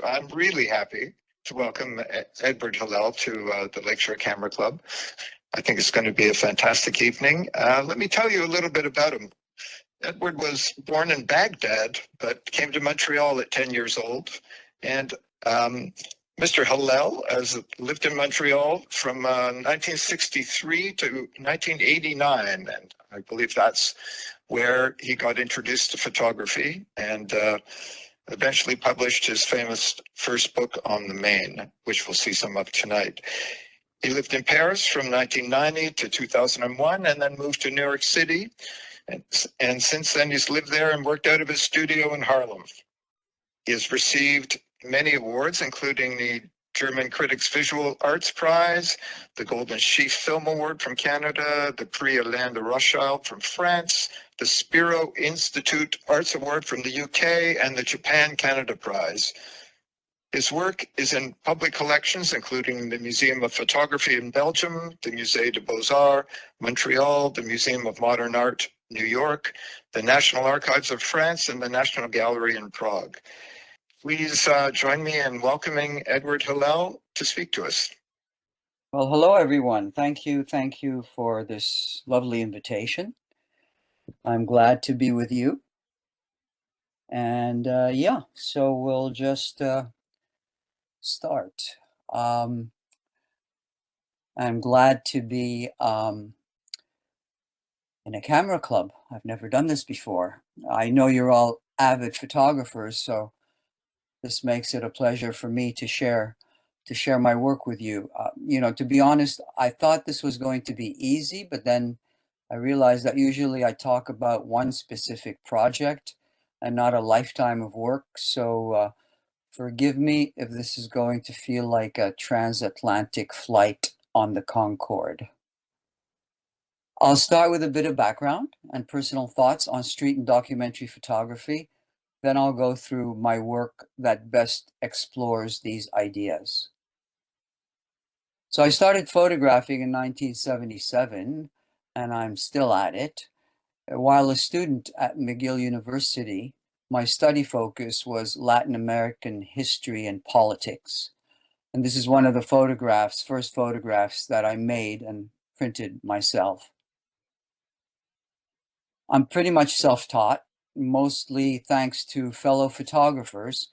I'm really happy to welcome Edward Hillel to the Lakeshore Camera Club. I think it's going to be a fantastic evening. Let me tell you a little bit about him. Edward was born in Baghdad, but came to Montreal at 10 years old. And Mr. Hillel has lived in Montreal from 1963 to 1989. And I believe that's where he got introduced to photography and eventually published his famous first book on the Maine, which we'll see some of tonight. He lived in Paris from 1990 to 2001 and then moved to New York City. And since then, he's lived there and worked out of his studio in Harlem. He has received many awards, including the German Critics Visual Arts Prize, the Golden Sheaf Film Award from Canada, the Prix Alain de Rothschild from France, the Spiro Institute Arts Award from the UK, and the Japan-Canada Prize. His work is in public collections, including the Museum of Photography in Belgium, the Musée des Beaux-Arts, Montreal, the Museum of Modern Art, New York, the National Archives of France, and the National Gallery in Prague. Please join me in welcoming Edward Hillel to speak to us. Well, hello, everyone. Thank you for this lovely invitation. I'm glad to be with you. And yeah, so we'll just start. I'm glad to be in a camera club. I've never done this before. I know you're all avid photographers, so this makes it a pleasure for me to share my work with you. You know, to be honest, I thought this was going to be easy, but then I realized that usually I talk about one specific project and not a lifetime of work. So forgive me if this is going to feel like a transatlantic flight on the Concorde. I'll start with a bit of background and personal thoughts on street and documentary photography. Then I'll go through my work that best explores these ideas. So I started photographing in 1977, and I'm still at it. While a student at McGill University, my study focus was Latin American history and politics. And this is one of the first photographs that I made and printed myself. I'm pretty much self-taught, mostly thanks to fellow photographers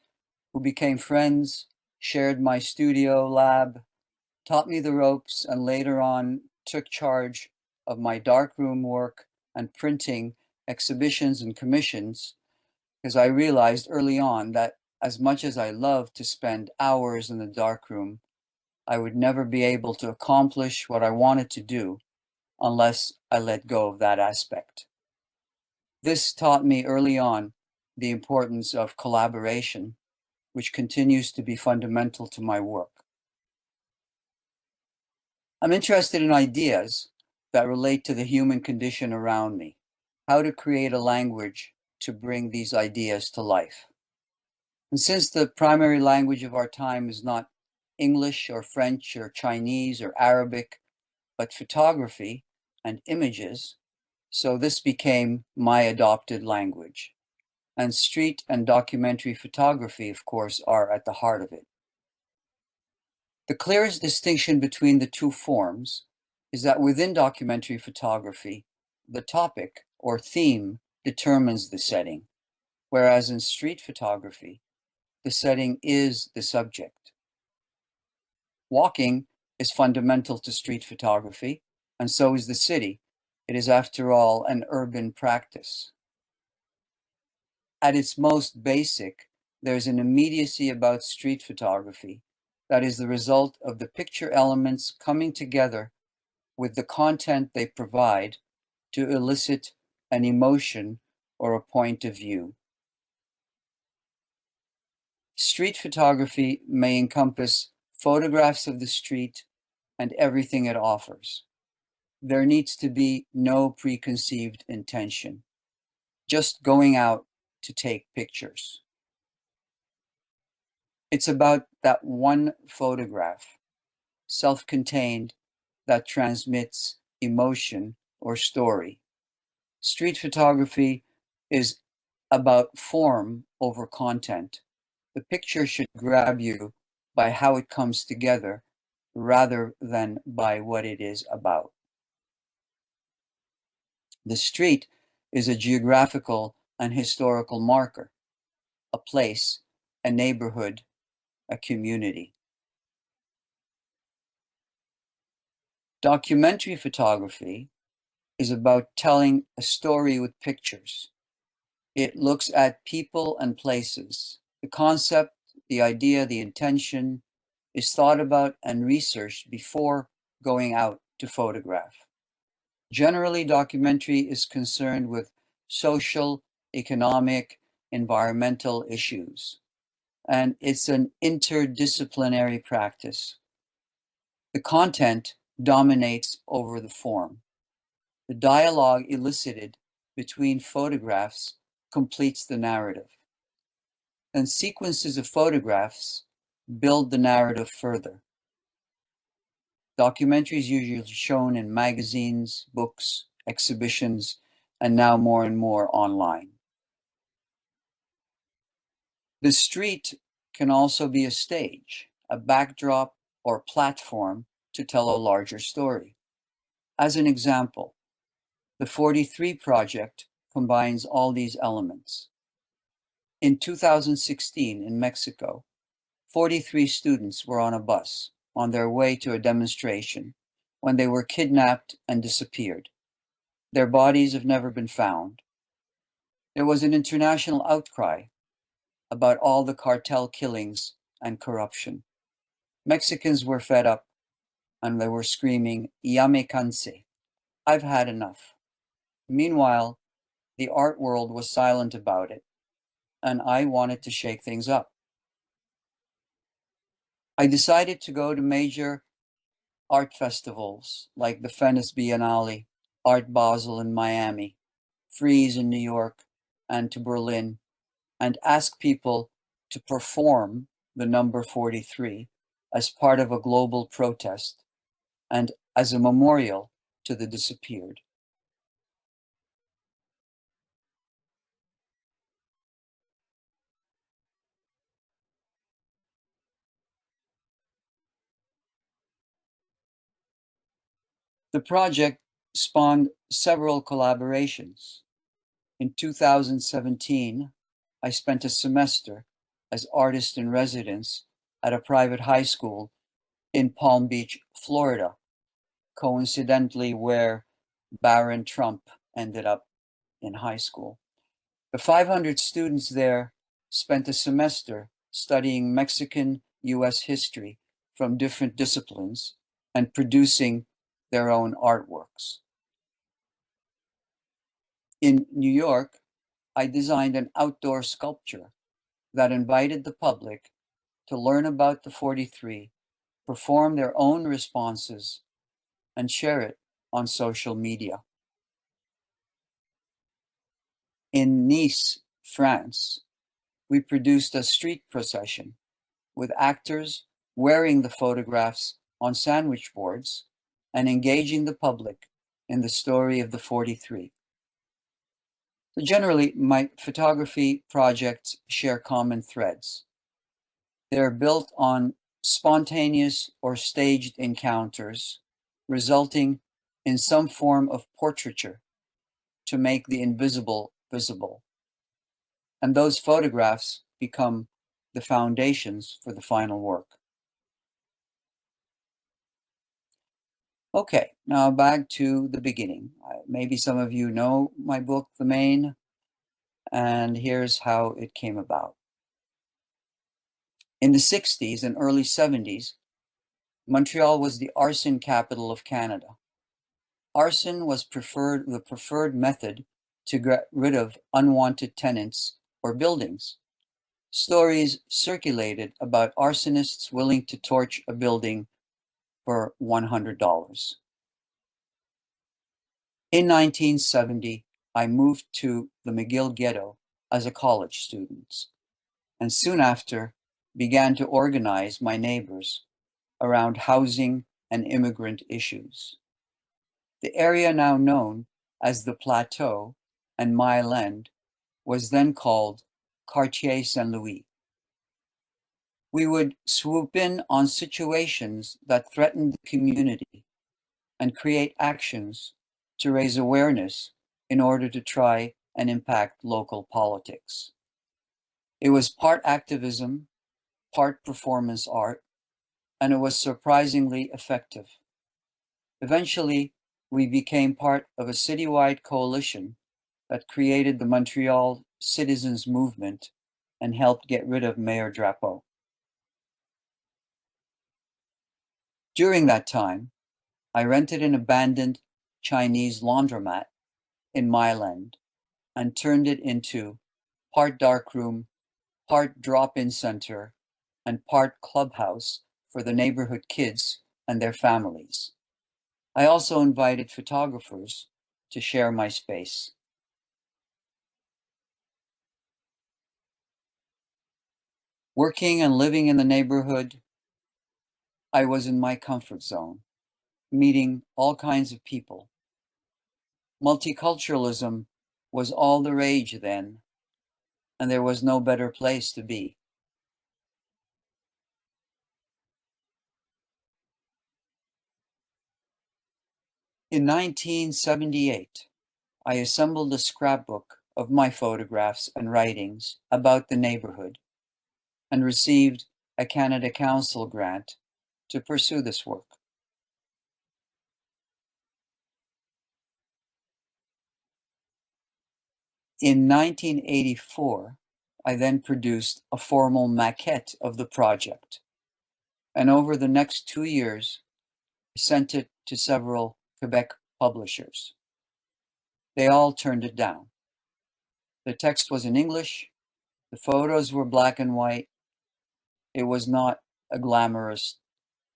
who became friends, shared my studio lab, taught me the ropes, and later on took charge of my darkroom work and printing exhibitions and commissions, because I realized early on that as much as I loved to spend hours in the darkroom, I would never be able to accomplish what I wanted to do unless I let go of that aspect. This taught me early on the importance of collaboration, which continues to be fundamental to my work. I'm interested in ideas that relate to the human condition around me, how to create a language to bring these ideas to life. And since the primary language of our time is not English or French or Chinese or Arabic, but photography and images, so this became my adopted language. And street and documentary photography, of course, are at the heart of it. The clearest distinction between the two forms is that within documentary photography, the topic or theme determines the setting, whereas in street photography, the setting is the subject. Walking is fundamental to street photography, and so is the city. It is, after all, an urban practice. At its most basic, there's an immediacy about street photography that is the result of the picture elements coming together with the content they provide to elicit an emotion or a point of view. Street photography may encompass photographs of the street and everything it offers. There needs to be no preconceived intention, just going out to take pictures. It's about that one photograph, self-contained, that transmits emotion or story. Street photography is about form over content, The picture should grab you by how it comes together rather than by what it is about. The street is a geographical and historical marker, a place, a neighborhood, a community. Documentary photography is about telling a story with pictures. It looks at people and places. The concept, the idea, the intention is thought about and researched before going out to photograph. Generally, documentary is concerned with social, economic, environmental issues, and it's an interdisciplinary practice. The content dominates over the form. The dialogue elicited between photographs completes the narrative. And sequences of photographs build the narrative further. Documentaries usually shown in magazines, books, exhibitions, and now more and more online. The street can also be a stage, a backdrop or platform to tell a larger story. As an example, the 43 project combines all these elements. In 2016 in Mexico, 43 students were on a bus on their way to a demonstration when they were kidnapped and disappeared. Their bodies have never been found. There was an international outcry about all the cartel killings and corruption. Mexicans were fed up and they were screaming, "Ya me cansé," I've had enough. Meanwhile, the art world was silent about it, and I wanted to shake things up. I decided to go to major art festivals like the Venice Biennale, Art Basel in Miami, Frieze in New York, and to Berlin, and ask people to perform the number 43 as part of a global protest and as a memorial to the disappeared. The project spawned several collaborations. In 2017, I spent a semester as artist in residence at a private high school in Palm Beach, Florida, coincidentally where Barron Trump ended up in high school. The 500 students there spent a semester studying Mexican US history from different disciplines and producing their own artworks. In New York, I designed an outdoor sculpture that invited the public to learn about the 43, perform their own responses, and share it on social media. In Nice, France, we produced a street procession with actors wearing the photographs on sandwich boards and engaging the public in the story of the 43. So generally, my photography projects share common threads. They're built on spontaneous or staged encounters, resulting in some form of portraiture to make the invisible visible. And those photographs become the foundations for the final work. Okay, now back to the beginning. Maybe some of you know my book, The Main, and here's how it came about. In the 60s and early 70s, Montreal was the arson capital of Canada. Arson was the preferred method to get rid of unwanted tenants or buildings. Stories circulated about arsonists willing to torch a building for $100. In 1970, I moved to the McGill ghetto as a college student, and soon after began to organize my neighbors around housing and immigrant issues. The area now known as the Plateau and Mile End was then called Quartier Saint-Louis. We would swoop in on situations that threatened the community and create actions to raise awareness in order to try and impact local politics. It was part activism, part performance art, and it was surprisingly effective. Eventually, we became part of a citywide coalition that created the Montreal Citizens Movement and helped get rid of Mayor Drapeau. During that time, I rented an abandoned Chinese laundromat in Milan and turned it into part darkroom, part drop-in center, and part clubhouse for the neighborhood kids and their families. I also invited photographers to share my space. Working and living in the neighborhood, I was in my comfort zone, meeting all kinds of people. Multiculturalism was all the rage then, and there was no better place to be. In 1978, I assembled a scrapbook of my photographs and writings about the neighborhood and received a Canada Council grant to pursue this work. In 1984, I then produced a formal maquette of the project, and over the next 2 years, I sent it to several Quebec publishers. They all turned it down. The text was in English, the photos were black and white. It was not a glamorous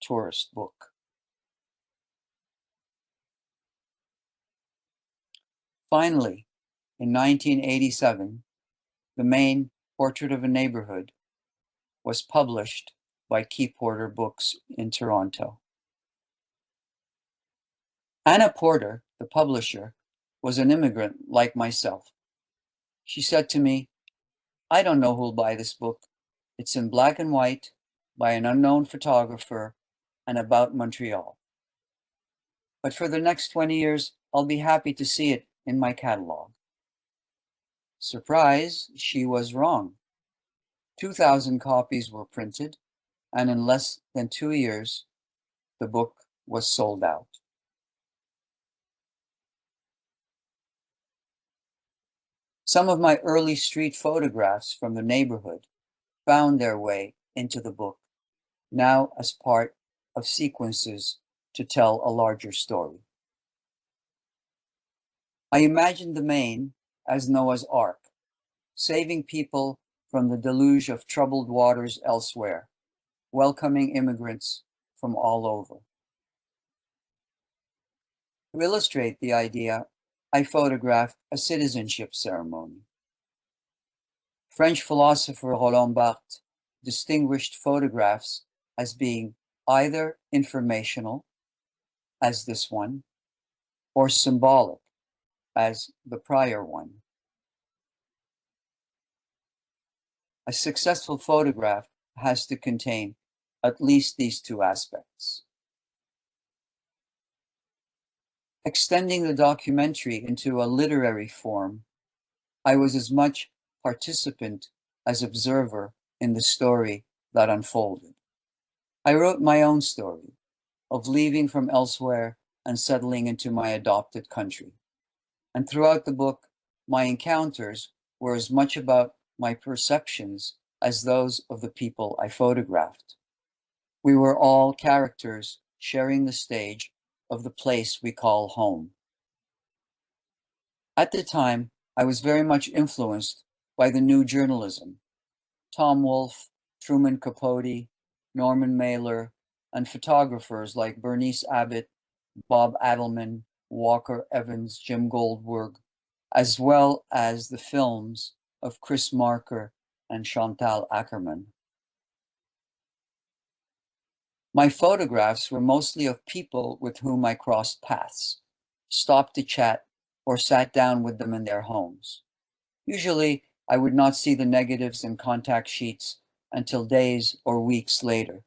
tourist book. Finally, in 1987, the main Portrait of a Neighborhood was published by Key Porter Books in Toronto. Anna Porter, the publisher, was an immigrant like myself. She said to me, "I don't know who'll buy this book. It's in black and white by an unknown photographer and about Montreal. But for the next 20 years, I'll be happy to see it in my catalog." Surprise, she was wrong. 2,000 copies were printed, and in less than 2 years, the book was sold out. Some of my early street photographs from the neighborhood found their way into the book, now as part of sequences to tell a larger story. I imagined the Maine as Noah's Ark, saving people from the deluge of troubled waters elsewhere, welcoming immigrants from all over. To illustrate the idea, I photographed a citizenship ceremony. French philosopher Roland Barthes distinguished photographs as being either informational, as this one, or symbolic, as the prior one. A successful photograph has to contain at least these two aspects. Extending the documentary into a literary form, I was as much participant as observer in the story that unfolded. I wrote my own story of leaving from elsewhere and settling into my adopted country. And throughout the book, my encounters were as much about my perceptions as those of the people I photographed. We were all characters sharing the stage of the place we call home. At the time, I was very much influenced by the new journalism. Tom Wolfe, Truman Capote, Norman Mailer, and photographers like Bernice Abbott, Bob Adelman, Walker Evans, Jim Goldberg, as well as the films of Chris Marker and Chantal Akerman. My photographs were mostly of people with whom I crossed paths, stopped to chat, or sat down with them in their homes. Usually, I would not see the negatives and contact sheets until days or weeks later.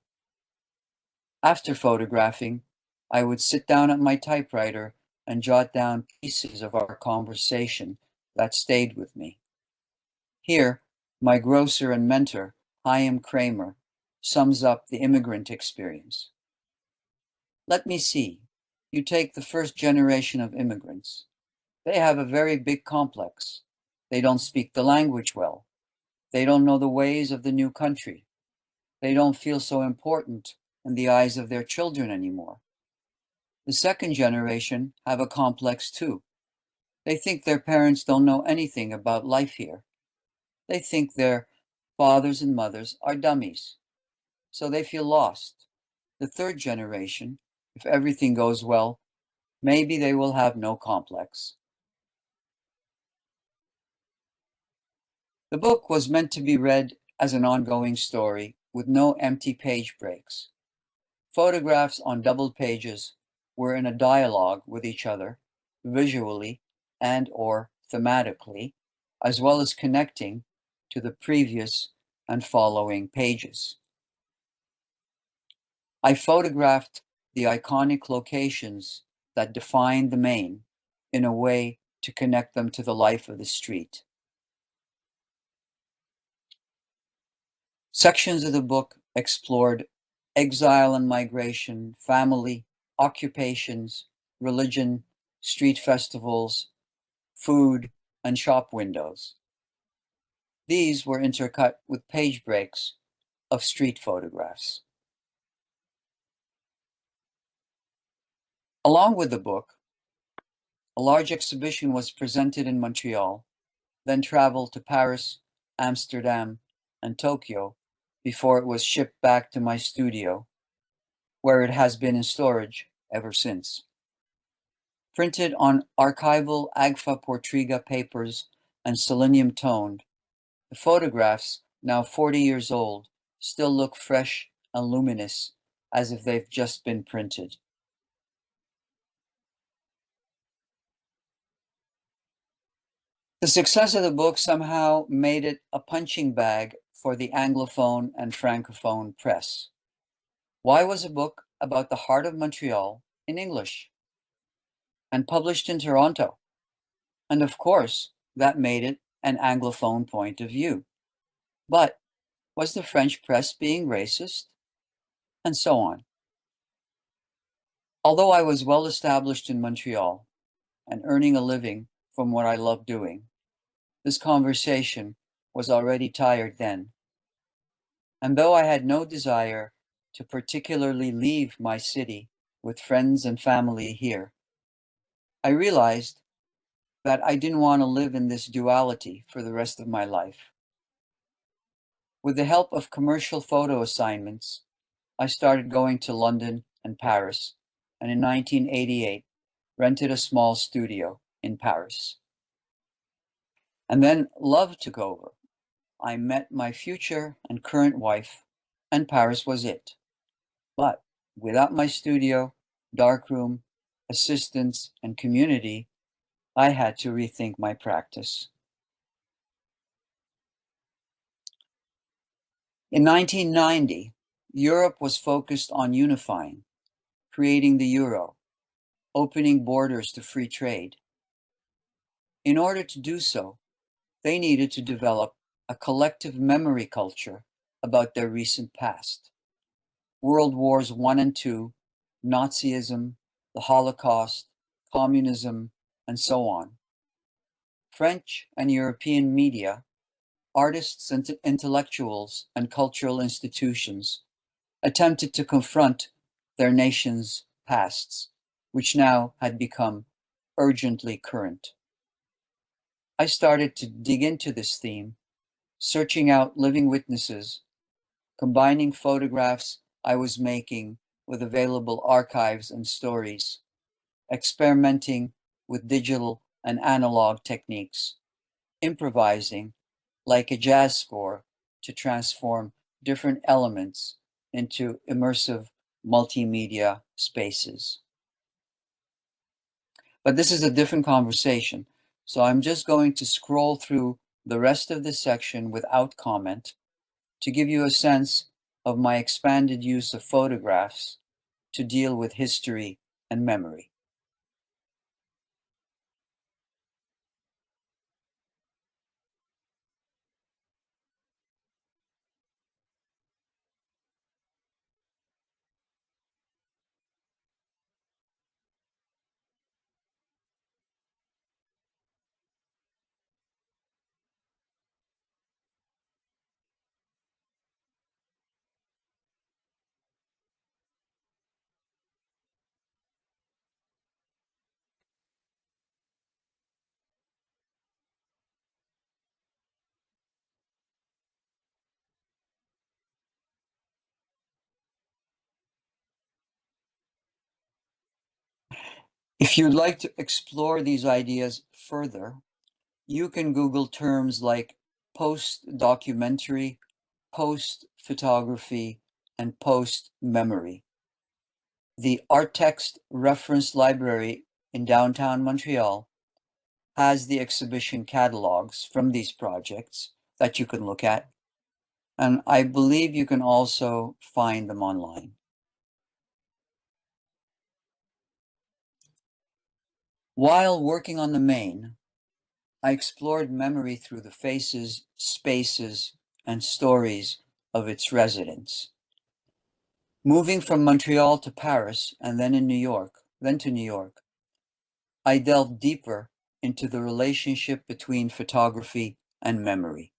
After photographing, I would sit down at my typewriter and jot down pieces of our conversation that stayed with me. Here, my grocer and mentor, Chaim Kramer, sums up the immigrant experience. Let me see. You take the first generation of immigrants. They have a very big complex. They don't speak the language well. They don't know the ways of the new country. They don't feel so important in the eyes of their children anymore. The second generation have a complex too. They think their parents don't know anything about life here. They think their fathers and mothers are dummies. So they feel lost. The third generation, if everything goes well, maybe they will have no complex. The book was meant to be read as an ongoing story with no empty page breaks. Photographs on double pages were in a dialogue with each other, visually and or thematically, as well as connecting to the previous and following pages. I photographed the iconic locations that define the Maine in a way to connect them to the life of the street. Sections of the book explored exile and migration, family, occupations, religion, street festivals, food, and shop windows. These were intercut with page breaks of street photographs. Along with the book, a large exhibition was presented in Montreal, then traveled to Paris, Amsterdam, and Tokyo before it was shipped back to my studio, where it has been in storage ever since. Printed on archival Agfa Portriga papers and selenium toned, the photographs, now 40 years old, still look fresh and luminous as if they've just been printed. The success of the book somehow made it a punching bag for the Anglophone and Francophone press. Why was a book about the heart of Montreal in English and published in Toronto? And of course, that made it an Anglophone point of view. But was the French press being racist? And so on. Although I was well established in Montreal and earning a living from what I loved doing, this conversation was already tired then. And though I had no desire to particularly leave my city with friends and family here, I realized that I didn't want to live in this duality for the rest of my life. With the help of commercial photo assignments, I started going to London and Paris, and in 1988, rented a small studio in Paris. And then love took over. I met my future and current wife, and Paris was it. But without my studio, darkroom, assistants, and community, I had to rethink my practice. In 1990, Europe was focused on unifying, creating the euro, opening borders to free trade. In order to do so, they needed to develop a collective memory culture about their recent past. World Wars I and II, Nazism, the Holocaust, communism, and so on. French and European media, artists and intellectuals, and cultural institutions attempted to confront their nation's pasts, which now had become urgently current. I started to dig into this theme, searching out living witnesses, combining photographs I was making with available archives and stories, experimenting with digital and analog techniques, improvising like a jazz score to transform different elements into immersive multimedia spaces. But this is a different conversation, so I'm just going to scroll through the rest of this section without comment to give you a sense of my expanded use of photographs to deal with history and memory. If you'd like to explore these ideas further, you can Google terms like post-documentary, post-photography, and post-memory. The Arttext Reference Library in downtown Montreal has the exhibition catalogs from these projects that you can look at, and I believe you can also find them online. While working on the Main, I explored memory through the faces, spaces, and stories of its residents. Moving from Montreal to Paris and then to New York, I delved deeper into the relationship between photography and memory.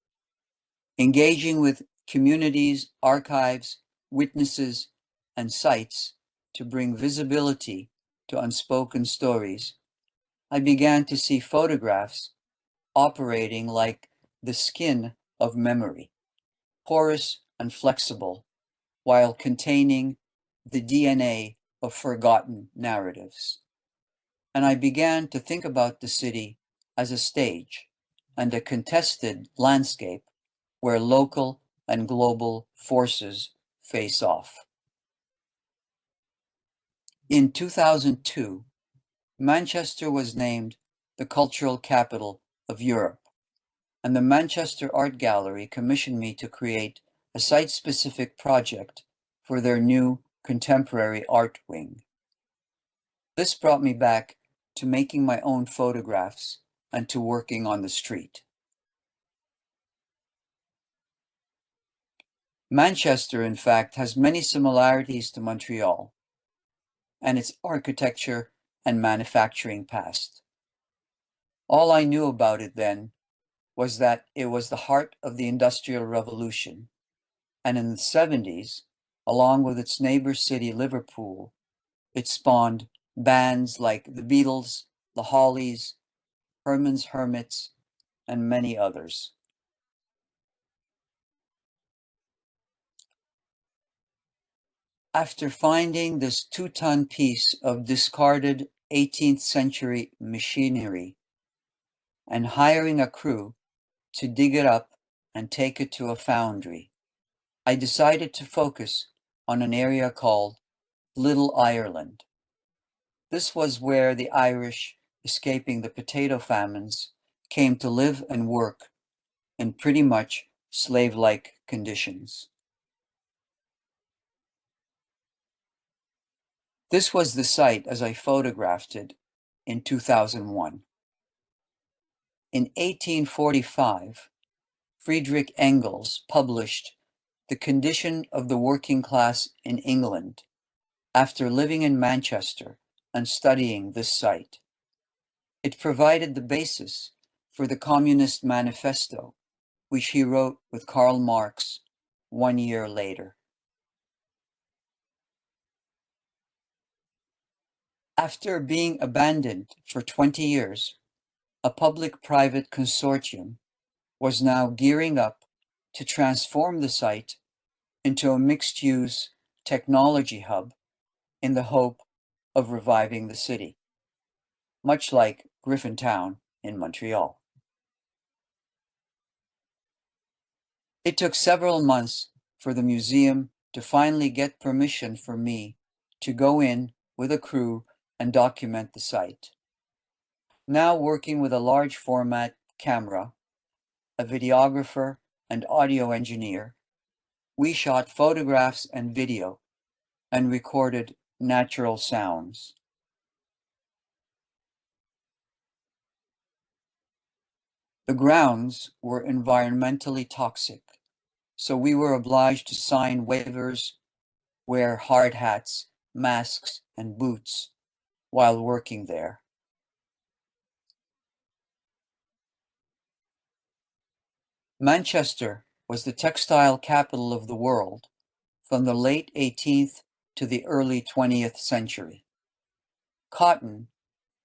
Engaging with communities, archives, witnesses, and sites to bring visibility to unspoken stories, I began to see photographs operating like the skin of memory, porous and flexible, while containing the DNA of forgotten narratives. And I began to think about the city as a stage and a contested landscape where local and global forces face off. In 2002, Manchester was named the cultural capital of Europe, and the Manchester Art Gallery commissioned me to create a site-specific project for their new contemporary art wing. This brought me back to making my own photographs and to working on the street. Manchester, in fact, has many similarities to Montreal and its architecture and manufacturing past. All I knew about it then was that it was the heart of the Industrial Revolution, and in the 70s, along with its neighbor city Liverpool, it spawned bands like the Beatles, the Hollies, Herman's Hermits, and many others. After finding this 2-ton piece of discarded 18th century machinery and hiring a crew to dig it up and take it to a foundry, I decided to focus on an area called Little Ireland. This was where the Irish, escaping the potato famines, came to live and work in pretty much slave-like conditions. This was the site as I photographed it in 2001. In 1845, Friedrich Engels published The Condition of the Working Class in England after living in Manchester and studying this site. It provided the basis for the Communist Manifesto, which he wrote with Karl Marx 1 year later. After being abandoned for 20 years, a public-private consortium was now gearing up to transform the site into a mixed-use technology hub in the hope of reviving the city, much like Griffintown in Montreal. It took several months for the museum to finally get permission for me to go in with a crew and document the site. Now working with a large format camera, a videographer and audio engineer, We shot photographs and video and recorded natural sounds. The grounds were environmentally toxic, so we were obliged to sign waivers, wear hard hats, masks, and boots while working there. Manchester was the textile capital of the world from the late 18th to the early 20th century. Cotton,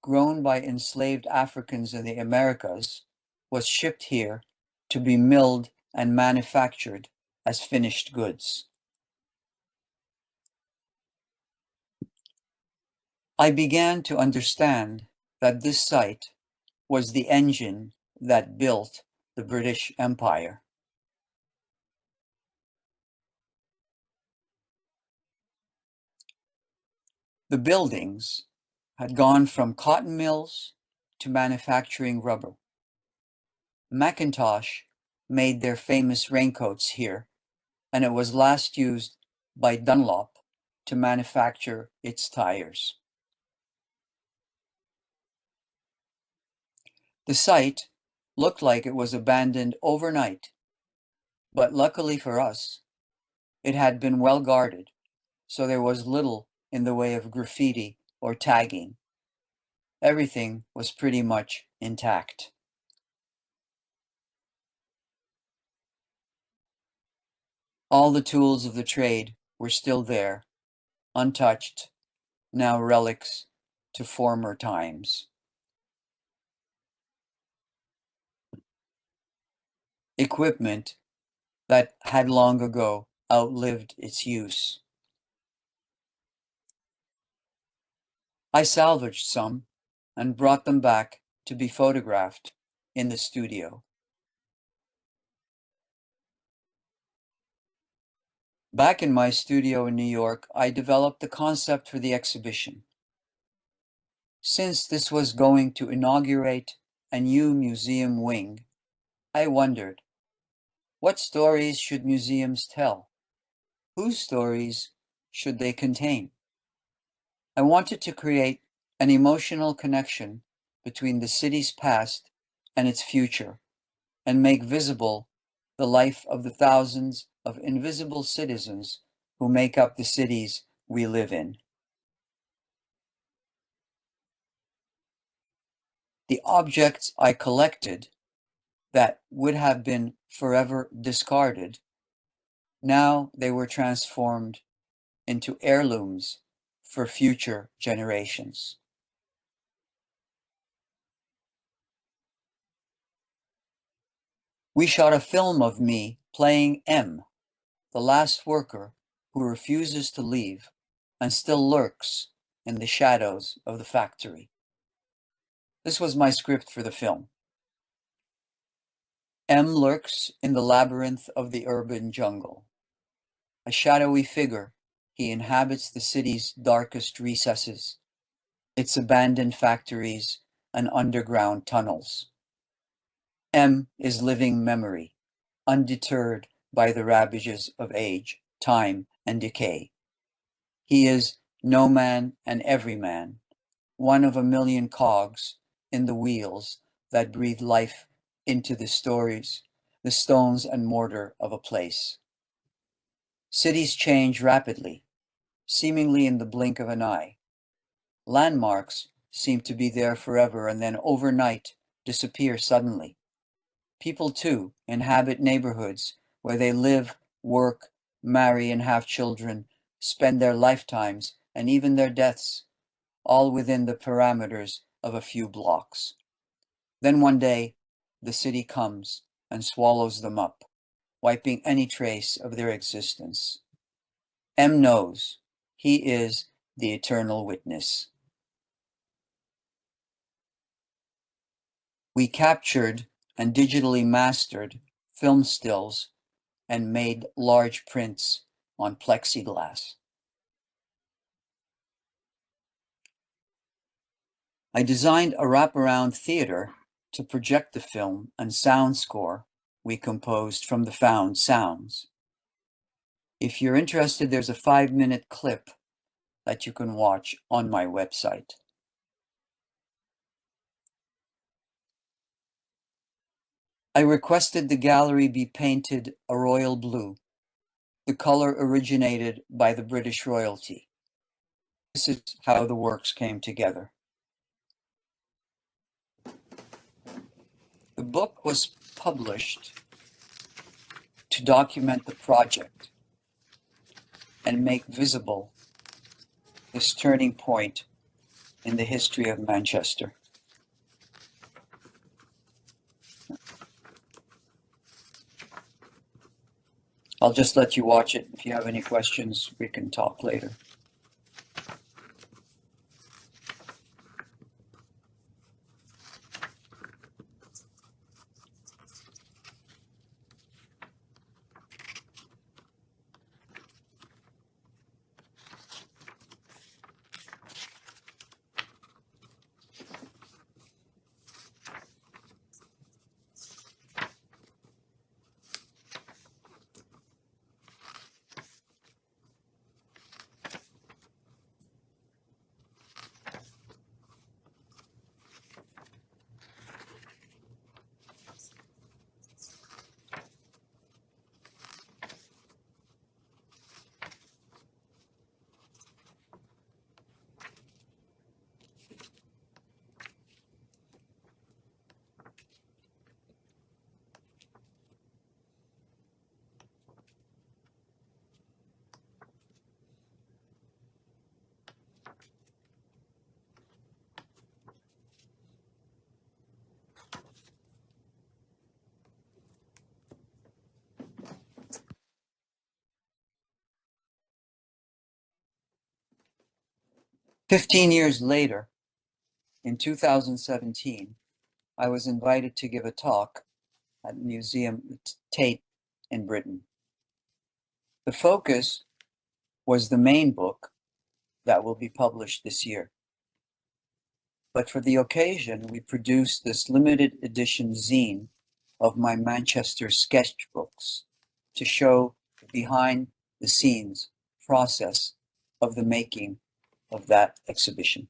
grown by enslaved Africans in the Americas, was shipped here to be milled and manufactured as finished goods. I began to understand that this site was the engine that built the British Empire. The buildings had gone from cotton mills to manufacturing rubber. Macintosh made their famous raincoats here, and it was last used by Dunlop to manufacture its tires. The site looked like it was abandoned overnight, but luckily for us, it had been well guarded, so there was little in the way of graffiti or tagging. Everything was pretty much intact. All the tools of the trade were still there, untouched, now relics to former times. Equipment that had long ago outlived its use. I salvaged some and brought them back to be photographed in the studio. Back in my studio in New York, I developed the concept for the exhibition. Since this was going to inaugurate a new museum wing, I wondered, what stories should museums tell? Whose stories should they contain? I wanted to create an emotional connection between the city's past and its future, and make visible the life of the thousands of invisible citizens who make up the cities we live in. The objects I collected that would have been forever discarded, now they were transformed into heirlooms for future generations. We shot a film of me playing M, the last worker who refuses to leave and still lurks in the shadows of the factory. This was my script for the film. M lurks in the labyrinth of the urban jungle. A shadowy figure, he inhabits the city's darkest recesses, its abandoned factories and underground tunnels. M is living memory, undeterred by the ravages of age, time, and decay. He is no man and every man, one of a million cogs in the wheels that breathe life into the stories, the stones and mortar of a place. Cities change rapidly, seemingly in the blink of an eye. Landmarks seem to be there forever and then overnight disappear suddenly. People too inhabit neighborhoods where they live, work, marry and have children, spend their lifetimes and even their deaths, all within the parameters of a few blocks. Then one day, the city comes and swallows them up, wiping any trace of their existence. M knows he is the eternal witness. We captured and digitally mastered film stills and made large prints on plexiglass. I designed a wraparound theater to project the film and sound score we composed from the found sounds. If you're interested, there's a 5-minute clip that you can watch on my website. I requested the gallery be painted a royal blue. The color originated by the British royalty. This is how the works came together. The book was published to document the project and make visible this turning point in the history of Manchester. I'll just let you watch it. If you have any questions, we can talk later. "15 years later, in 2017, I was invited to give a talk at Museum Tate in Britain. The focus was the main book that will be published this year. But for the occasion, we produced this limited edition zine of my Manchester sketchbooks to show the behind the scenes process of the making of that exhibition.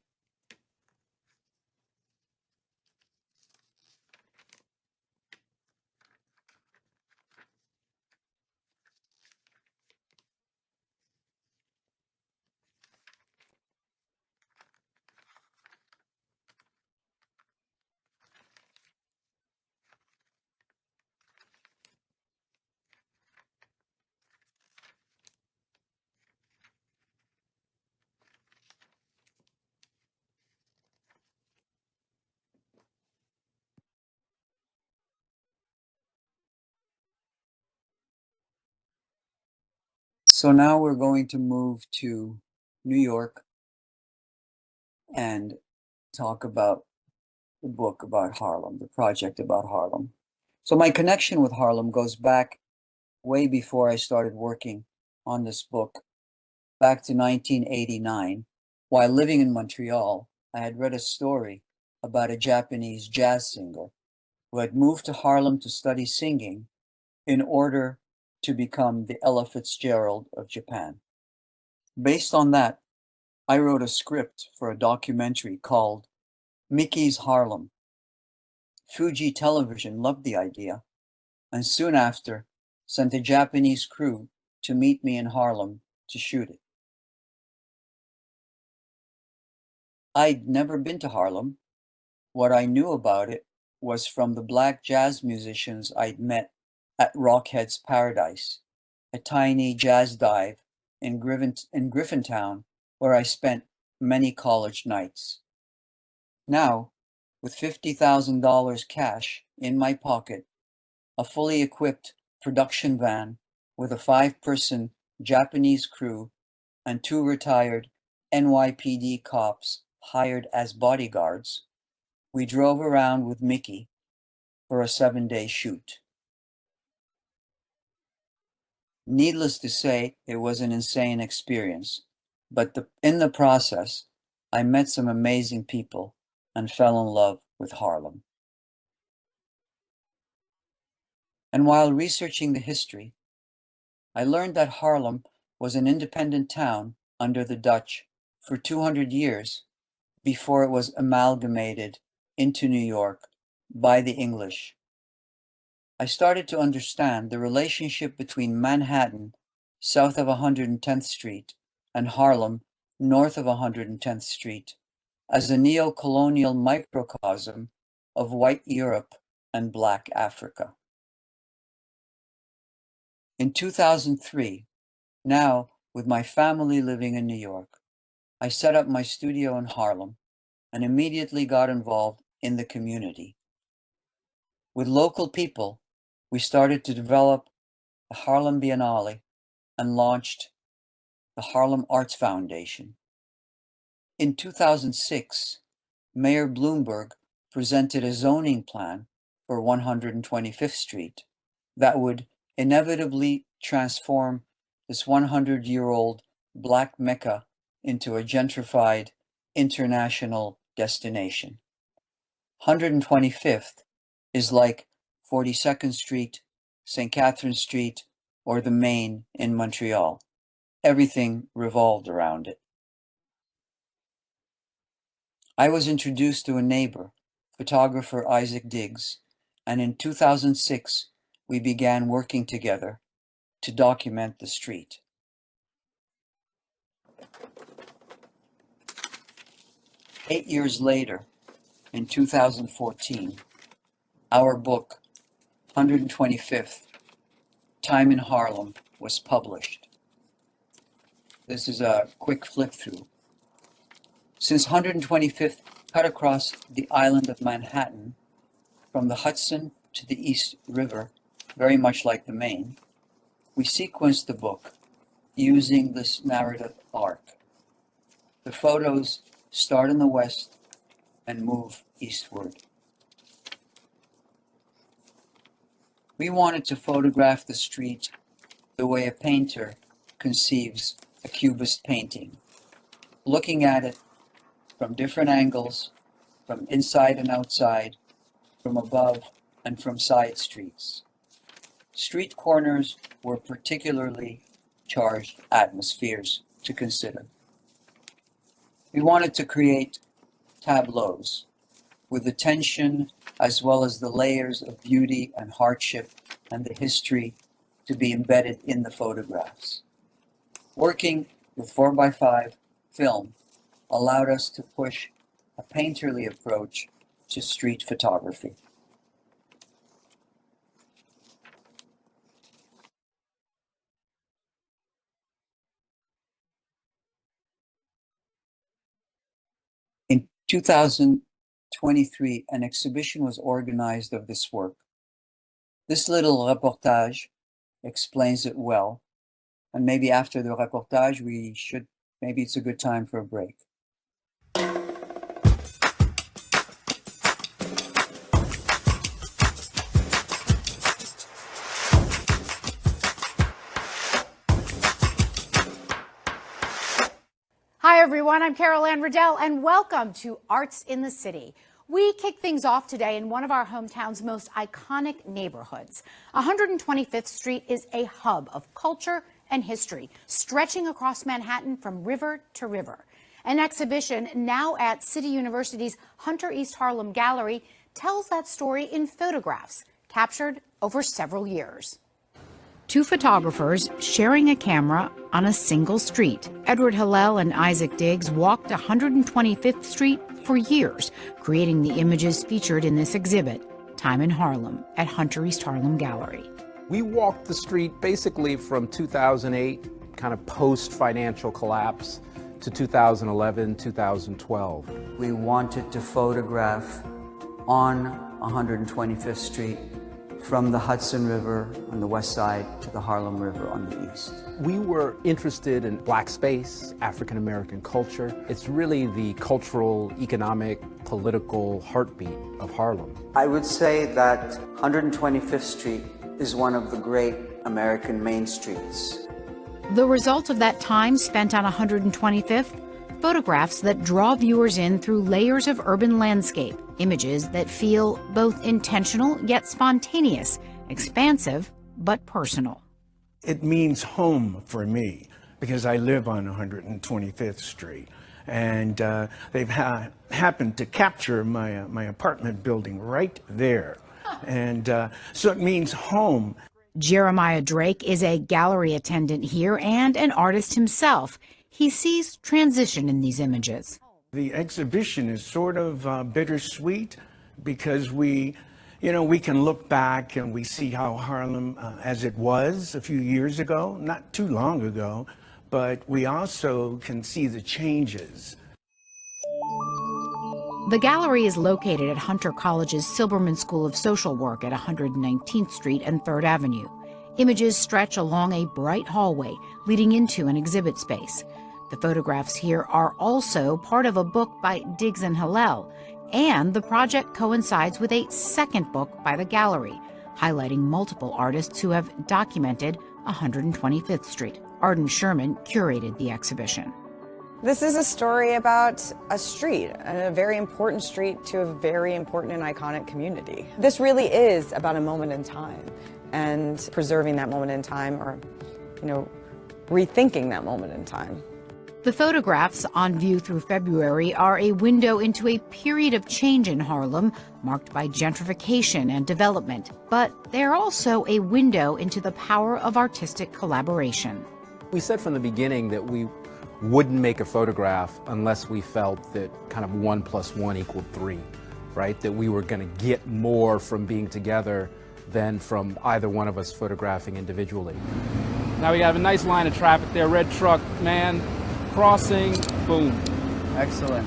So now we're going to move to New York and talk about the book about Harlem, the project about Harlem. So my connection with Harlem goes back way before I started working on this book, back to 1989. While living in Montreal, I had read a story about a Japanese jazz singer who had moved to Harlem to study singing in order to become the Ella Fitzgerald of Japan. Based on that, I wrote a script for a documentary called Mickey's Harlem. Fuji Television loved the idea, and soon after sent a Japanese crew to meet me in Harlem to shoot it. I'd never been to Harlem. What I knew about it was from the black jazz musicians I'd met at Rockhead's Paradise, a tiny jazz dive in Griffintown, where I spent many college nights. Now, with $50,000 cash in my pocket, a fully equipped production van with a 5-person Japanese crew, and 2 retired NYPD cops hired as bodyguards, we drove around with Mickey for a 7-day shoot. Needless to say, it was an insane experience, but in the process, I met some amazing people and fell in love with Harlem. And while researching the history, I learned that Harlem was an independent town under the Dutch for 200 years before it was amalgamated into New York by the English. I started to understand the relationship between Manhattan, south of 110th Street, and Harlem, north of 110th Street, as a neo-colonial microcosm of white Europe and Black Africa. In 2003, now with my family living in New York, I set up my studio in Harlem and immediately got involved in the community. With local people, we started to develop the Harlem Biennale and launched the Harlem Arts Foundation. In 2006, Mayor Bloomberg presented a zoning plan for 125th Street that would inevitably transform this 100-year-old Black Mecca into a gentrified international destination. 125th is like 42nd Street, St. Catherine Street, or the Main in Montreal. Everything revolved around it. I was introduced to a neighbor, photographer Isaac Diggs, and in 2006, we began working together to document the street. Eight years later, in 2014, our book, 125th, Time in Harlem, was published. This is a quick flip through. Since 125th cut across the island of Manhattan from the Hudson to the East River, very much like the Main, we sequenced the book using this narrative arc. The photos start in the west and move eastward. We wanted to photograph the street the way a painter conceives a cubist painting, looking at it from different angles, from inside and outside, from above and from side streets. Street corners were particularly charged atmospheres to consider. We wanted to create tableaus with the tension as well as the layers of beauty and hardship and the history to be embedded in the photographs. Working with 4x5 film allowed us to push a painterly approach to street photography. In 2023, an exhibition was organized of this work. This little reportage explains it well, and maybe after the reportage, maybe it's a good time for a break. Hi everyone, I'm Carol Ann Riddell and welcome to Arts in the City. We kick things off today in one of our hometown's most iconic neighborhoods. 125th Street is a hub of culture and history, stretching across Manhattan from river to river. An exhibition now at City University's Hunter East Harlem Gallery tells that story in photographs captured over several years. Two photographers sharing a camera on a single street. Edward Hillel and Isaac Diggs walked 125th Street for years, creating the images featured in this exhibit, Time in Harlem, at Hunter East Harlem Gallery. We walked the street basically from 2008, kind of post-financial collapse, to 2011, 2012. We wanted to photograph on 125th Street from the Hudson River on the west side to the Harlem River on the east. We were interested in Black space, African American culture. It's really the cultural, economic, political heartbeat of Harlem. I would say that 125th Street is one of the great American main streets. The result of that time spent on 125th? Photographs that draw viewers in through layers of urban landscape, images that feel both intentional yet spontaneous, expansive but personal. it means home for me because I live on 125th Street. And they've happened to capture my apartment building right there. And so it means home. Jeremiah Drake is a gallery attendant here and an artist himself. He sees transition in these images. The exhibition is sort of bittersweet because we can look back and we see how Harlem, as it was a few years ago, not too long ago, but we also can see the changes. The gallery is located at Hunter College's Silberman School of Social Work at 119th Street and 3rd Avenue. Images stretch along a bright hallway leading into an exhibit space. The photographs here are also part of a book by Diggs and Hillel, and the project coincides with a second book by the gallery, highlighting multiple artists who have documented 125th Street. Arden Sherman curated the exhibition. This is a story about a street, a very important street to a very important and iconic community. This really is about a moment in time and preserving that moment in time, or, rethinking that moment in time. The photographs, on view through February, are a window into a period of change in Harlem, marked by gentrification and development. But they're also a window into the power of artistic collaboration. We said from the beginning that we wouldn't make a photograph unless we felt that kind of 1 + 1 = 3, right? That we were going to get more from being together than from either one of us photographing individually. Now we have a nice line of traffic there, red truck, man, crossing, boom. Excellent.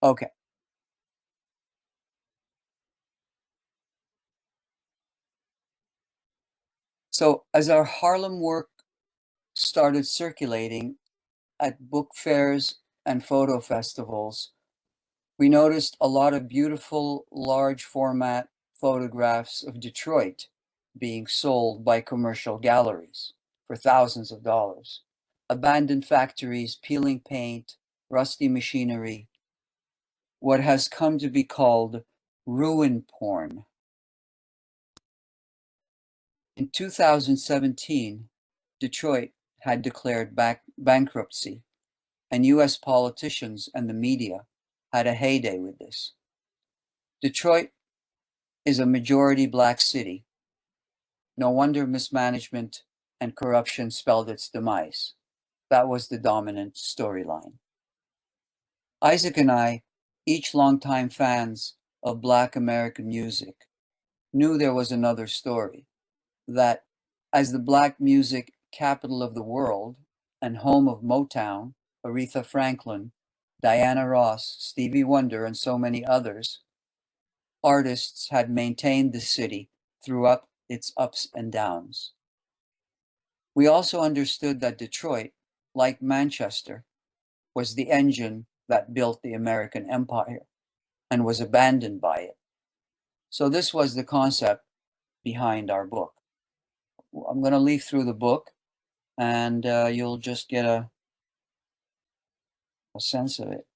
Okay. So as our Harlem work started circulating at book fairs and photo festivals, we noticed a lot of beautiful large format photographs of Detroit being sold by commercial galleries for thousands of dollars. Abandoned factories, peeling paint, rusty machinery, what has come to be called ruin porn. In 2017, Detroit had declared bankruptcy, and US politicians and the media had a heyday with this. Detroit is a majority Black city. No wonder mismanagement and corruption spelled its demise. That was the dominant storyline. Isaac and I, each longtime fans of Black American music, knew there was another story, that as the Black music capital of the world and home of Motown, Aretha Franklin, Diana Ross, Stevie Wonder, and so many others, artists had maintained the city throughout its ups and downs. We also understood that Detroit, like Manchester, was the engine that built the American empire and was abandoned by it. So this was the concept behind our book. I'm going to leaf through the book and you'll just get a sense of it.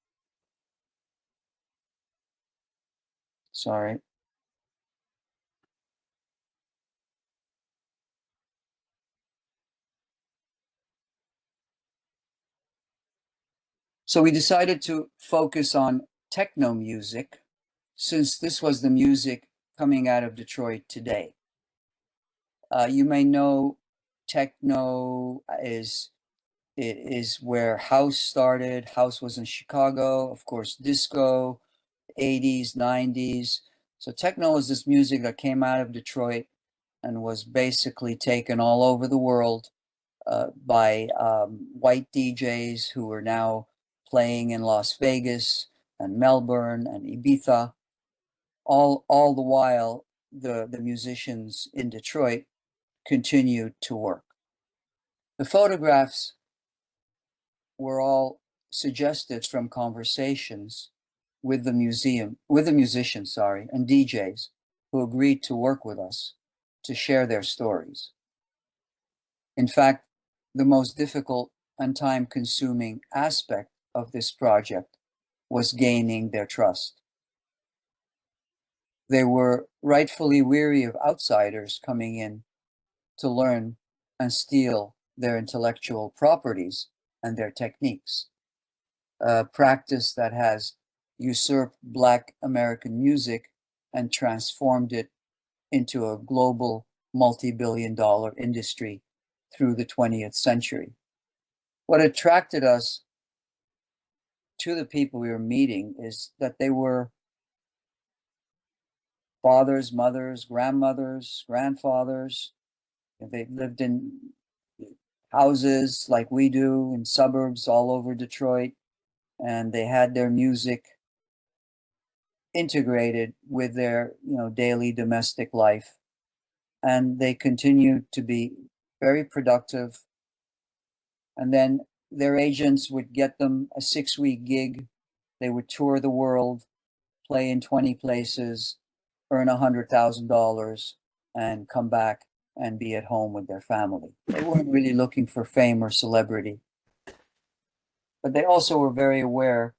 Sorry. So we decided to focus on techno music, since this was the music coming out of Detroit today. You may know techno is where house started. House was in Chicago, of course, disco, 80s, 90s. So techno is this music that came out of Detroit and was basically taken all over the world by white DJs who are now playing in Las Vegas and Melbourne and Ibiza. All the while, the musicians in Detroit continued to work. The photographs were all suggested from conversations with the musicians, and DJs who agreed to work with us to share their stories. In fact, the most difficult and time-consuming aspect of this project was gaining their trust. They were rightfully weary of outsiders coming in to learn and steal their intellectual properties and their techniques, a practice that has usurped Black American music and transformed it into a global multi-billion-dollar industry through the 20th century. What attracted us to the people we were meeting is that they were fathers, mothers, grandmothers, grandfathers. They lived in houses like we do in suburbs all over Detroit, and they had their music integrated with their daily domestic life, and they continued to be very productive. And then their agents would get them a 6-week gig. They would tour the world, play in 20 places, earn $100,000, and come back and be at home with their family. They weren't really looking for fame or celebrity, but they also were very aware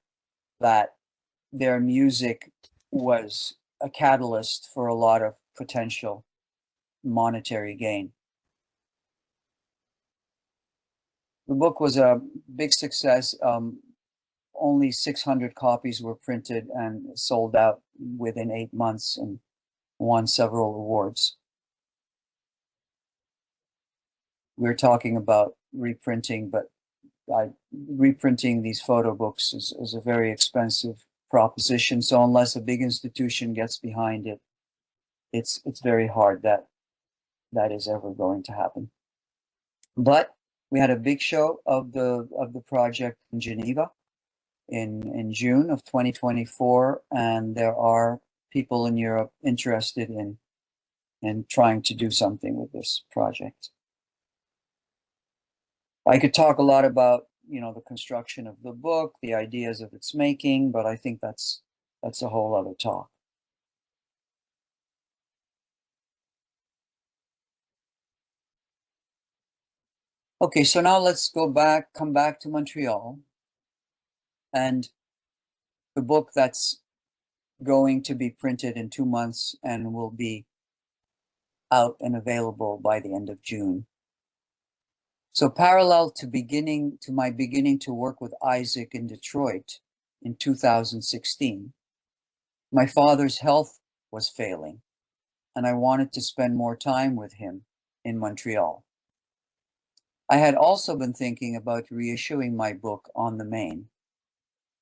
that their music was a catalyst for a lot of potential monetary gain. The book was a big success. Only 600 copies were printed and sold out within 8 months and won several awards. We're talking about reprinting, but reprinting these photo books is a very expensive proposition. So unless a big institution gets behind it, it's very hard that is ever going to happen. But we had a big show of the project in Geneva in June of 2024, and there are people in Europe interested in trying to do something with this project. I could talk a lot about the construction of the book, the ideas of its making, but I think that's a whole other talk. Okay, so now let's come back to Montreal, and the book that's going to be printed in 2 months and will be out and available by the end of June. So parallel to my beginning to work with Isaac in Detroit in 2016, my father's health was failing, and I wanted to spend more time with him in Montreal. I had also been thinking about reissuing my book on the Main.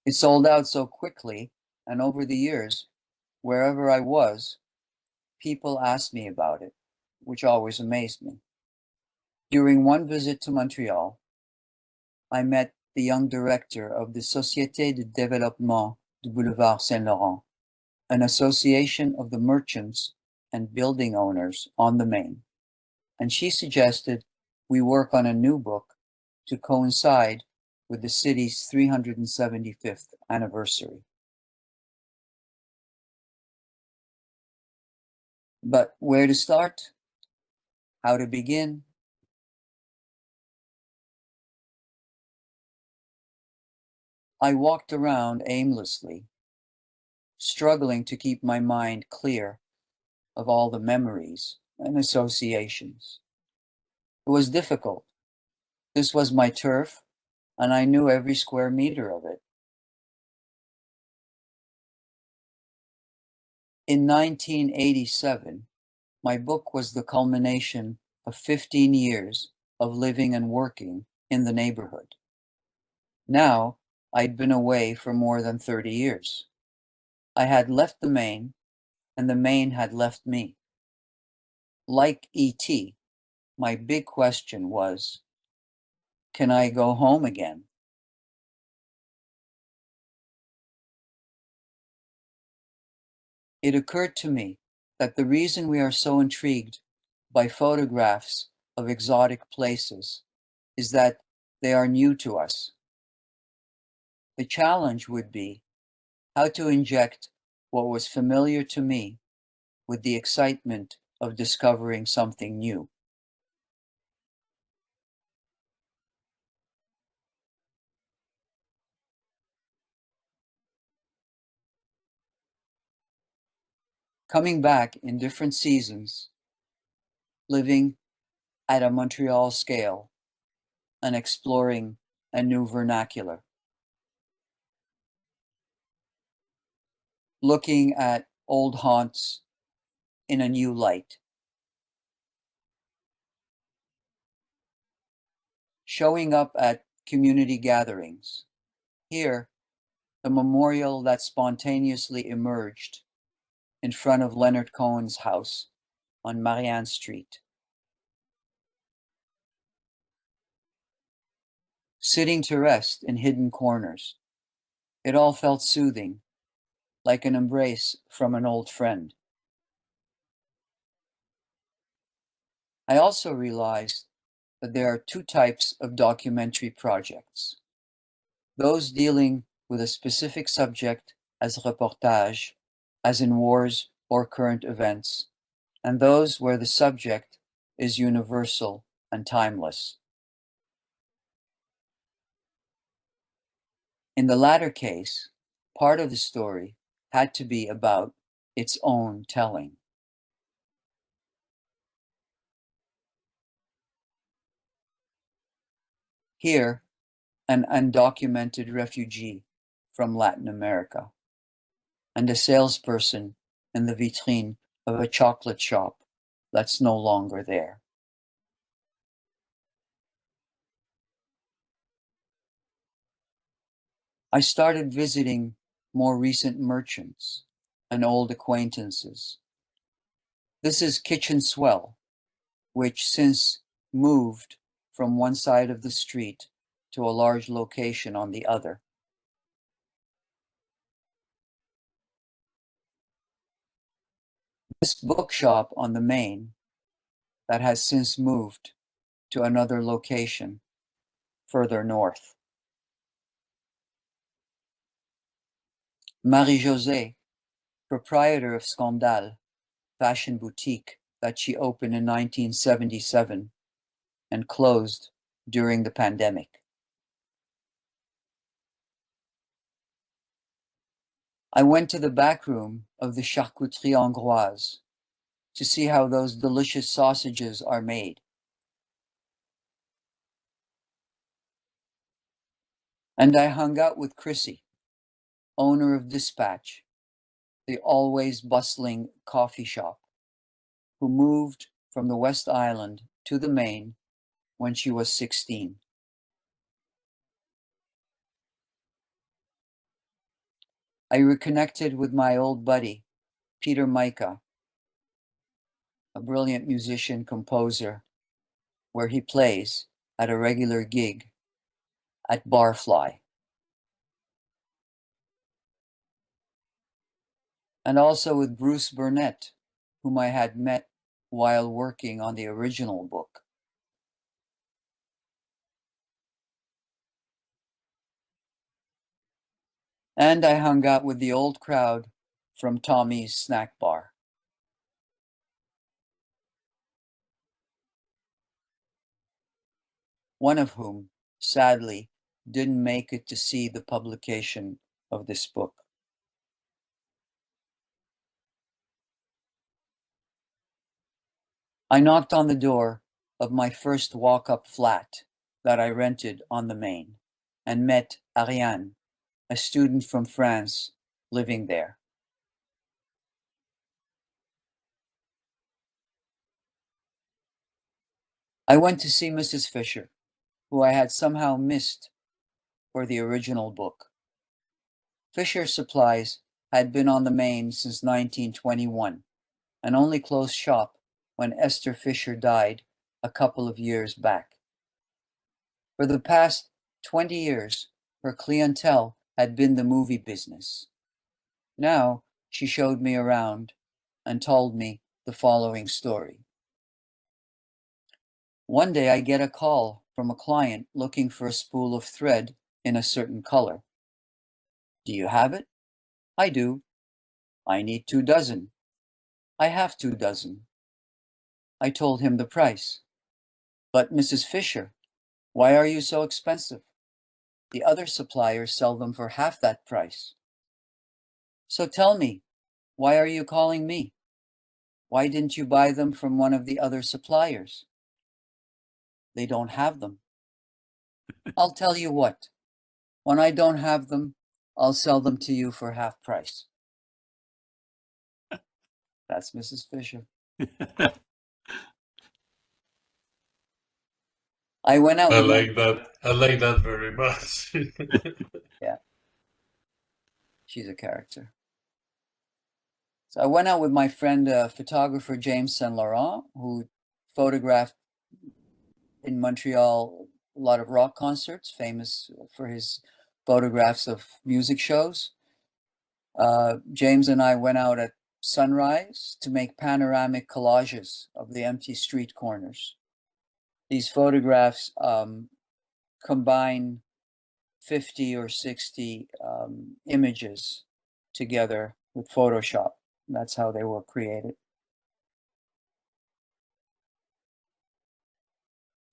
It sold out so quickly, and over the years, wherever I was, people asked me about it, which always amazed me. During one visit to Montreal, I met the young director of the Société de Développement du Boulevard Saint-Laurent, an association of the merchants and building owners on the Main, and she suggested we work on a new book to coincide with the city's 375th anniversary. But where to start? How to begin? I walked around aimlessly, struggling to keep my mind clear of all the memories and associations. It was difficult. This was my turf, and I knew every square meter of it. In 1987, my book was the culmination of 15 years of living and working in the neighborhood. Now, I'd been away for more than 30 years. I had left the Main, and the Main had left me. Like E.T., my big question was, can I go home again? It occurred to me that the reason we are so intrigued by photographs of exotic places is that they are new to us. The challenge would be how to inject what was familiar to me with the excitement of discovering something new. coming back in different seasons, living at a Montreal scale, and exploring a new vernacular. Looking at old haunts in a new light. Showing up at community gatherings. Here, the memorial that spontaneously emerged in front of Leonard Cohen's house on Marianne Street. Sitting to rest in hidden corners. It all felt soothing, like an embrace from an old friend. I also realized that there are two types of documentary projects. Those dealing with a specific subject as reportage, as in wars or current events, and those where the subject is universal and timeless. In the latter case, part of the story had to be about its own telling. Here, an undocumented refugee from Latin America, and a salesperson in the vitrine of a chocolate shop that's no longer there. I started visiting more recent merchants and old acquaintances. This is Kitchen Swell, which since moved from one side of the street to a large location on the other. This bookshop on the main that has since moved to another location further north. Marie-Josée, proprietor of Scandale, fashion boutique that she opened in 1977 and closed during the pandemic. I went to the back room of the Charcuterie Hongroise to see how those delicious sausages are made. And I hung out with Chrissy, owner of Dispatch, the always bustling coffee shop, who moved from the West Island to the Main when she was 16. I reconnected with my old buddy, Peter Micah, a brilliant musician composer, where he plays at a regular gig at Barfly. And also with Bruce Burnett, whom I had met while working on the original book. And I hung out with the old crowd from Tommy's Snack Bar. One of whom, sadly, didn't make it to see the publication of this book. I knocked on the door of my first walk-up flat that I rented on the Main and met Ariane, a student from France living there. I went to see Mrs. Fisher, who I had somehow missed for the original book. Fisher Supplies had been on the Main since 1921 and only closed shop when Esther Fisher died a couple of years back. For the past 20 years, her clientele had been the movie business. Now she showed me around and told me the following story. One day I get a call from a client looking for a spool of thread in a certain color. Do you have it? I do. I need 2 dozen. I have 2 dozen. I told him the price. But Mrs. Fisher, why are you so expensive? The other suppliers sell them for half that price. So tell me, why are you calling me? Why didn't you buy them from one of the other suppliers? They don't have them. I'll tell you what, when I don't have them, I'll sell them to you for half price. That's Mrs. Fisher. I went out I with like that. I like that very much. Yeah, she's a character. So I went out with my friend, photographer James Saint Laurent, who photographed in Montreal a lot of rock concerts, famous for his photographs of music shows. James and I went out at sunrise to make panoramic collages of the empty street corners. These photographs combine 50 or 60 images together with Photoshop. That's how they were created.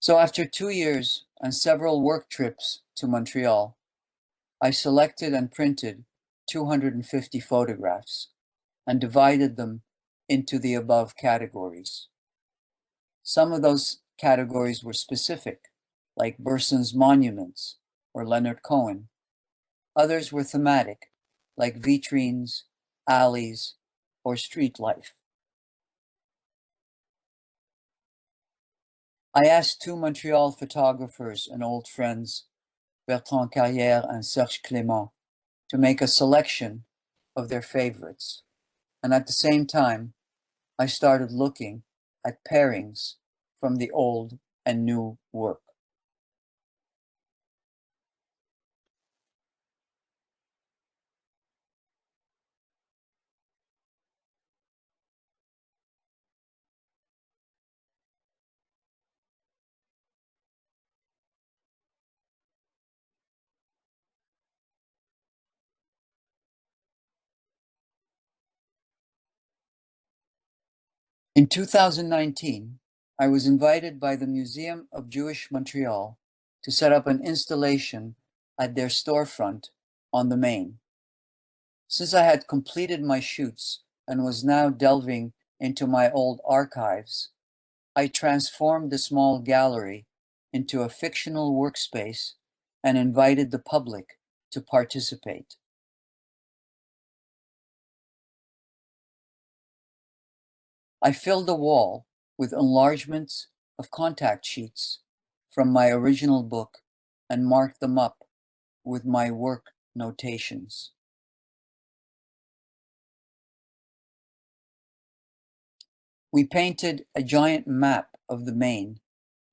So after 2 years and several work trips to Montreal, I selected and printed 250 photographs and divided them into the above categories. Some of those categories were specific, like Burson's monuments or Leonard Cohen. Others were thematic, like vitrines, alleys, or street life. I asked two Montreal photographers and old friends, Bertrand Carrière and Serge Clément, to make a selection of their favorites. And at the same time, I started looking at pairings from the old and new work. In 2019, I was invited by the Museum of Jewish Montreal to set up an installation at their storefront on the Main. Since I had completed my shoots and was now delving into my old archives, I transformed the small gallery into a fictional workspace and invited the public to participate. I filled the wall with enlargements of contact sheets from my original book and marked them up with my work notations. We painted a giant map of the Main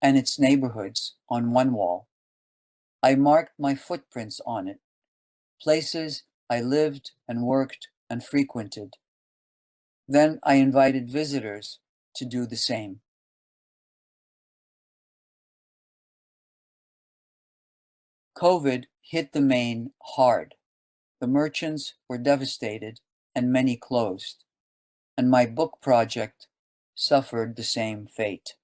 and its neighborhoods on one wall. I marked my footprints on it, places I lived and worked and frequented. Then I invited visitors to do the same. COVID hit the Main hard. The merchants were devastated and many closed, and my book project suffered the same fate.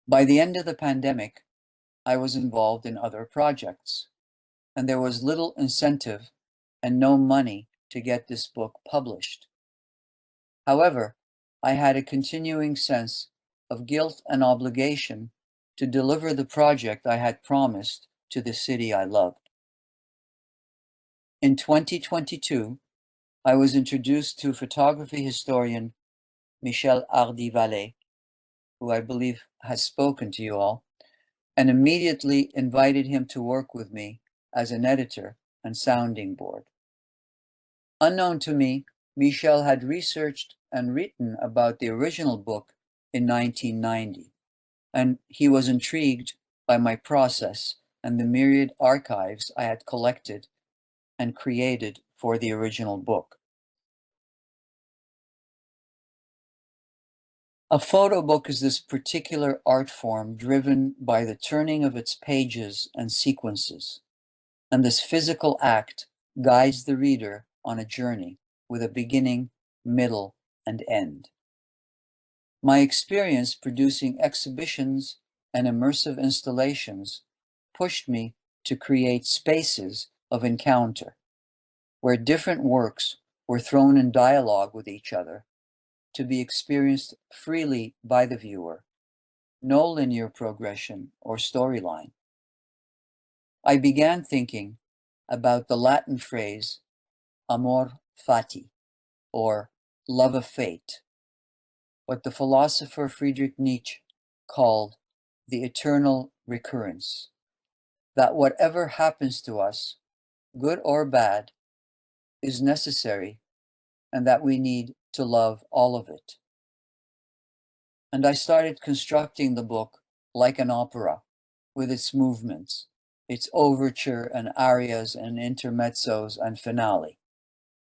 By the end of the pandemic, I was involved in other projects, and there was little incentive and no money to get this book published. However, I had a continuing sense of guilt and obligation to deliver the project I had promised to the city I loved. In 2022, I was introduced to photography historian Michel Hardy-Vallée, who I believe has spoken to you all, and immediately invited him to work with me as an editor and sounding board. Unknown to me, Michel had researched and written about the original book in 1990, and he was intrigued by my process and the myriad archives I had collected and created for the original book. A photo book is this particular art form driven by the turning of its pages and sequences, and this physical act guides the reader on a journey with a beginning, middle, and end. My experience producing exhibitions and immersive installations pushed me to create spaces of encounter, where different works were thrown in dialogue with each other to be experienced freely by the viewer, no linear progression or storyline. I began thinking about the Latin phrase amor fati, or love of fate, what the philosopher Friedrich Nietzsche called the eternal recurrence, that whatever happens to us, good or bad, is necessary, and that we need to love all of it. And I started constructing the book like an opera, with its movements, its overture and arias and intermezzos and finale,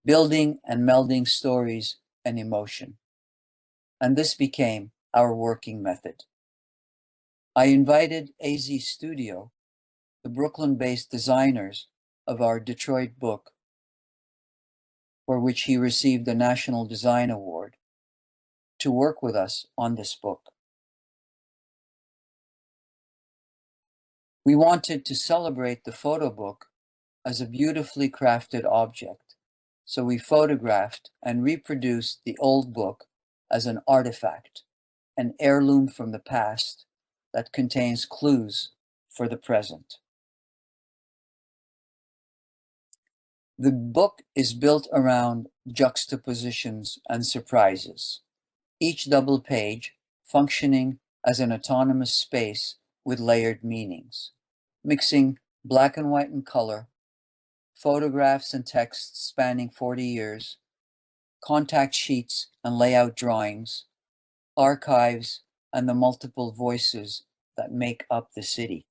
building and melding stories and emotion. And this became our working method. I invited AZ Studio, the Brooklyn-based designers of our Detroit book, for which he received the National Design Award, to work with us on this book. We wanted to celebrate the photo book as a beautifully crafted object, so we photographed and reproduced the old book as an artifact, an heirloom from the past that contains clues for the present. The book is built around juxtapositions and surprises, each double page functioning as an autonomous space with layered meanings, mixing black and white and color, photographs and texts spanning 40 years, contact sheets and layout drawings, archives, and the multiple voices that make up the city.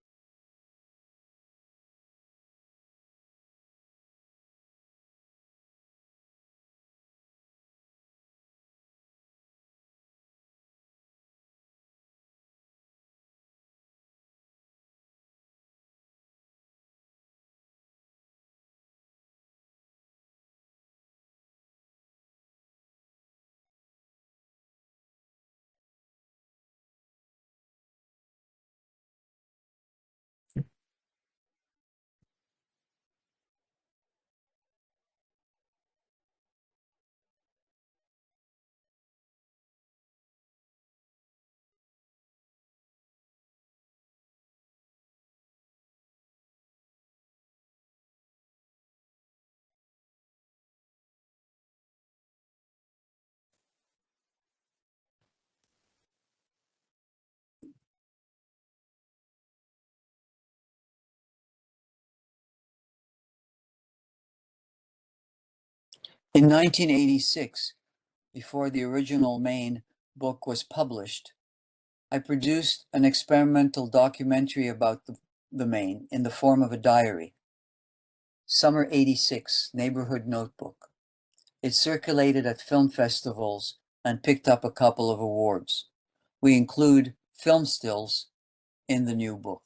In 1986, before the original main book was published, I produced an experimental documentary about the Maine in the form of a diary, Summer '86 Neighborhood Notebook. It circulated at film festivals and picked up a couple of awards. We include film stills in the new book.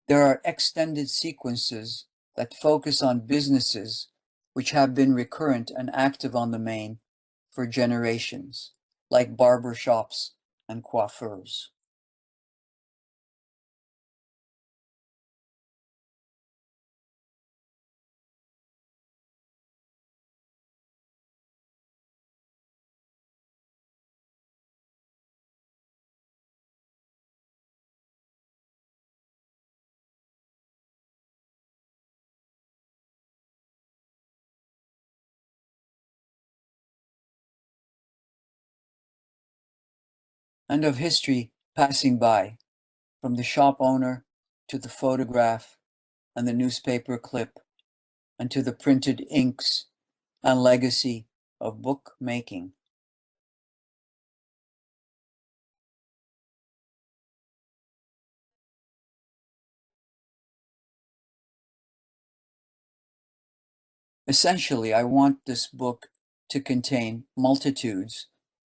There are extended sequences that focus on businesses which have been recurrent and active on the Main for generations, like barber shops and coiffeurs. And of history passing by, from the shop owner to the photograph and the newspaper clip, and to the printed inks and legacy of bookmaking. Essentially, I want this book to contain multitudes,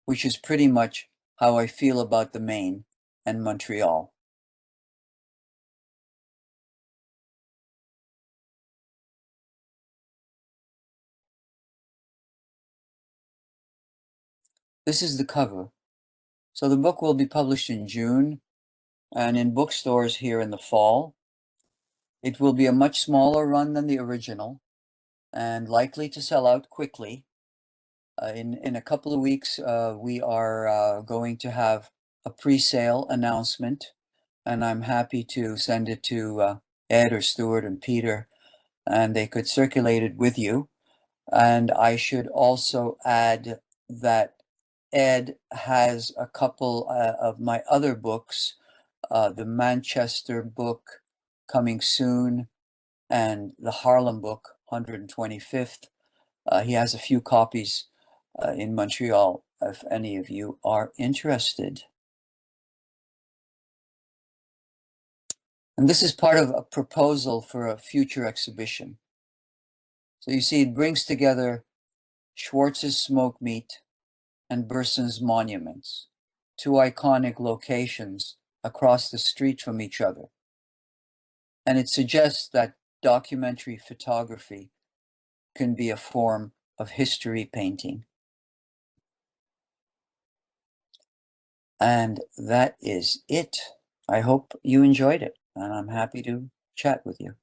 which is pretty much how I feel about the Maine and Montreal. This is the cover. So the book will be published in June and in bookstores here in the fall. It will be a much smaller run than the original and likely to sell out quickly. In a couple of weeks, we are going to have a pre-sale announcement, and I'm happy to send it to Ed or Stuart and Peter, and they could circulate it with you. And I should also add that Ed has a couple of my other books, the Manchester book coming soon, and the Harlem book, 125th. He has a few copies in Montreal, if any of you are interested. And this is part of a proposal for a future exhibition. So you see, it brings together Schwartz's Smoke Meat and Burson's Monuments, two iconic locations across the street from each other. And it suggests that documentary photography can be a form of history painting. And that is it. I hope you enjoyed it, and I'm happy to chat with you.